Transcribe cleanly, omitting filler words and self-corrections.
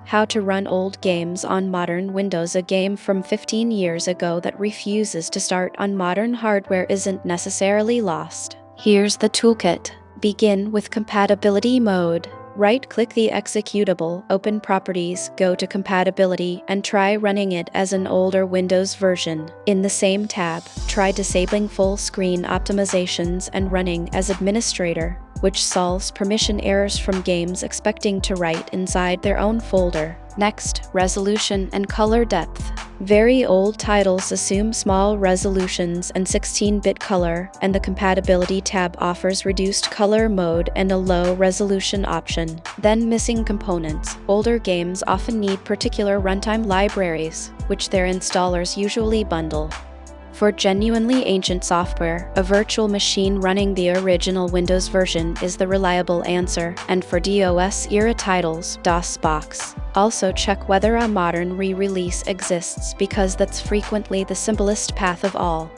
How to run old games on modern Windows. A game from 15 years ago that refuses to start on modern hardware isn't necessarily lost. Here's the toolkit. Begin with compatibility mode. Right-click the executable, open Properties, go to Compatibility, and try running it as an older Windows version. In the same tab, try disabling full-screen optimizations and running as administrator, which solves permission errors from games expecting to write inside their own folder. Next, resolution and color depth. Very old titles assume small resolutions and 16-bit color, and the Compatibility tab offers reduced color mode and a low resolution option. Then missing components. Older games often need particular runtime libraries, which their installers usually bundle. For genuinely ancient software, a virtual machine running the original Windows version is the reliable answer, and for DOS-era titles, DOSBox. Also check whether a modern re-release exists, because that's frequently the simplest path of all.